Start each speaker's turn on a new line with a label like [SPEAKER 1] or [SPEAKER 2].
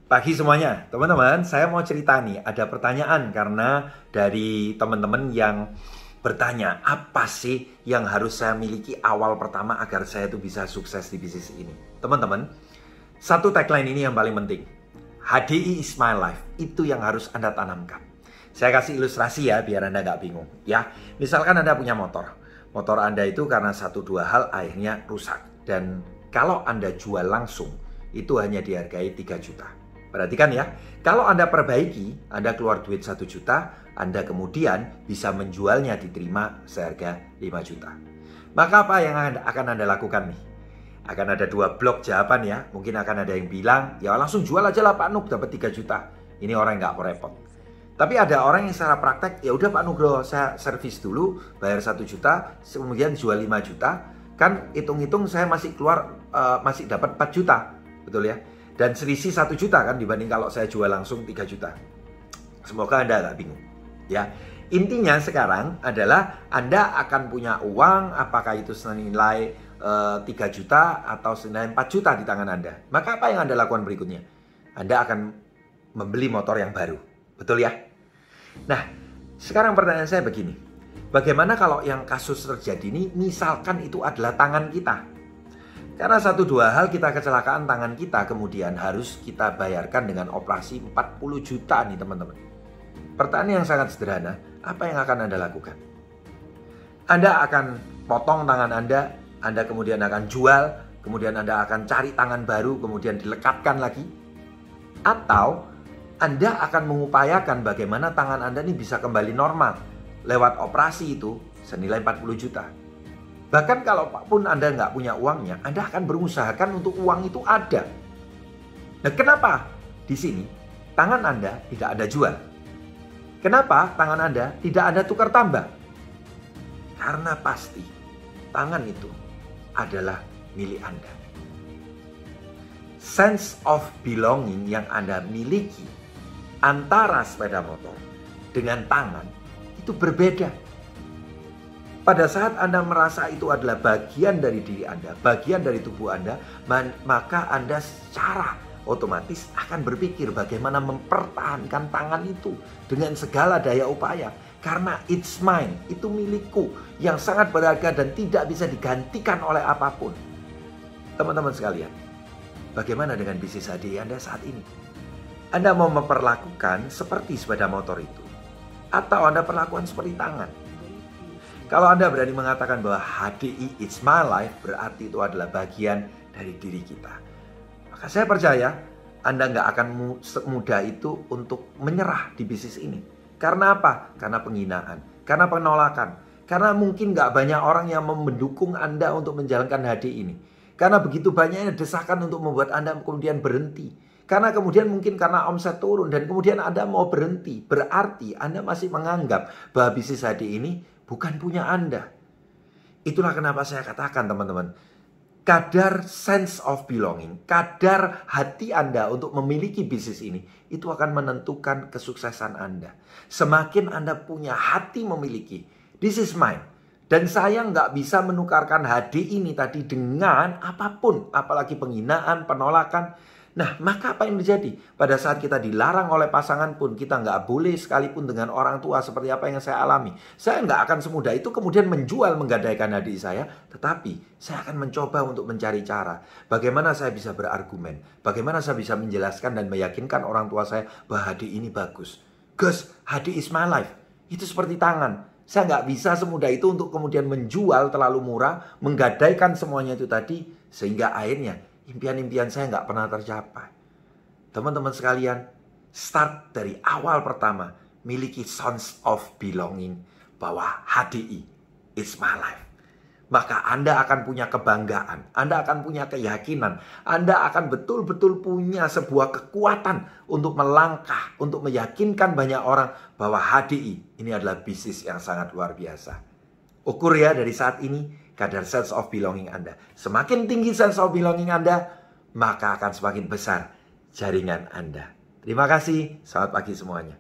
[SPEAKER 1] Pagi semuanya, teman-teman. Saya mau cerita nih, ada pertanyaan karena dari teman-teman yang bertanya, apa sih yang harus saya miliki awal pertama agar saya tuh bisa sukses di bisnis ini? Teman-teman, satu tagline ini yang paling penting. HDI is my life, itu yang harus Anda tanamkan. Saya kasih ilustrasi ya, biar Anda nggak bingung. Ya, misalkan Anda punya motor. Motor Anda itu karena satu dua hal akhirnya rusak. Dan kalau Anda jual langsung, itu hanya dihargai 3 juta. Perhatikan ya, kalau Anda perbaiki, Anda keluar duit 1 juta, Anda kemudian bisa menjualnya diterima seharga 5 juta. Maka apa yang akan Anda lakukan nih? Akan ada 2 blok jawaban ya. Mungkin akan ada yang bilang, ya langsung jual aja lah Pak Nuk, dapat 3 juta. Ini orang yang nggak repot. Tapi ada orang yang secara praktek, ya udah Pak Nugroho, saya servis dulu, bayar 1 juta, kemudian jual 5 juta. Kan hitung-hitung saya masih keluar, masih dapat 4 juta. Betul ya? Dan selisih 1 juta kan dibanding kalau saya jual langsung 3 juta. Semoga Anda nggak bingung. Ya, intinya sekarang adalah Anda akan punya uang, apakah itu senilai 3 juta atau senilai 4 juta di tangan Anda. Maka apa yang Anda lakukan berikutnya? Anda akan membeli motor yang baru. Betul ya? Nah, sekarang pertanyaan saya begini. Bagaimana kalau yang kasus terjadi ini misalkan itu adalah tangan kita? Karena 1-2 hal kita kecelakaan tangan kita kemudian harus kita bayarkan dengan operasi 40 juta nih teman-teman. Pertanyaan yang sangat sederhana, apa yang akan Anda lakukan? Anda akan potong tangan Anda kemudian akan jual, kemudian Anda akan cari tangan baru, kemudian dilekatkan lagi. Atau Anda akan mengupayakan bagaimana tangan Anda ini bisa kembali normal lewat operasi itu senilai 40 juta. Bahkan kalau pun Anda nggak punya uangnya, Anda akan berusahakan untuk uang itu ada. Nah, kenapa di sini tangan Anda tidak ada jual? Kenapa tangan Anda tidak ada tukar tambah? Karena pasti tangan itu adalah milik Anda. Sense of belonging yang Anda miliki antara sepeda motor dengan tangan itu berbeda. Pada saat Anda merasa itu adalah bagian dari diri Anda, bagian dari tubuh Anda, maka Anda secara otomatis akan berpikir bagaimana mempertahankan tangan itu dengan segala daya upaya. Karena it's mine, itu milikku yang sangat berharga dan tidak bisa digantikan oleh apapun. Teman-teman sekalian, bagaimana dengan bisnis HDI Anda saat ini? Anda mau memperlakukan seperti sepeda motor itu? Atau Anda perlakukan seperti tangan? Kalau Anda berani mengatakan bahwa HDI it's my life, berarti itu adalah bagian dari diri kita. Maka saya percaya Anda nggak akan semudah itu untuk menyerah di bisnis ini. Karena apa? Karena penghinaan, karena penolakan. Karena mungkin nggak banyak orang yang mendukung Anda untuk menjalankan HDI ini. Karena begitu banyaknya desakan untuk membuat Anda kemudian berhenti. Karena kemudian mungkin karena omset turun dan kemudian Anda mau berhenti. Berarti Anda masih menganggap bahwa bisnis HDI ini bukan punya Anda. Itulah kenapa saya katakan teman-teman, kadar sense of belonging, kadar hati Anda untuk memiliki bisnis ini, itu akan menentukan kesuksesan Anda. Semakin Anda punya hati memiliki, this is mine. Dan saya nggak bisa menukarkan HDI ini tadi dengan apapun, apalagi penghinaan, penolakan. Nah, maka apa yang terjadi? Pada saat kita dilarang oleh pasangan pun, kita nggak boleh sekalipun dengan orang tua seperti apa yang saya alami. Saya nggak akan semudah itu kemudian menjual, menggadaikan HDI saya. Tetapi saya akan mencoba untuk mencari cara. Bagaimana saya bisa berargumen. Bagaimana saya bisa menjelaskan dan meyakinkan orang tua saya bahwa HDI ini bagus. Gus, HDI is my life. Itu seperti tangan. Saya nggak bisa semudah itu untuk kemudian menjual terlalu murah, menggadaikan semuanya itu tadi. Sehingga akhirnya impian-impian saya nggak pernah tercapai. Teman-teman sekalian, start dari awal pertama, miliki sense of belonging bahwa HDI is my life. Maka Anda akan punya kebanggaan, Anda akan punya keyakinan, Anda akan betul-betul punya sebuah kekuatan untuk melangkah, untuk meyakinkan banyak orang bahwa HDI ini adalah bisnis yang sangat luar biasa. Ukur ya dari saat ini kadar sense of belonging Anda. Semakin tinggi sense of belonging Anda, maka akan semakin besar jaringan Anda. Terima kasih, selamat pagi semuanya.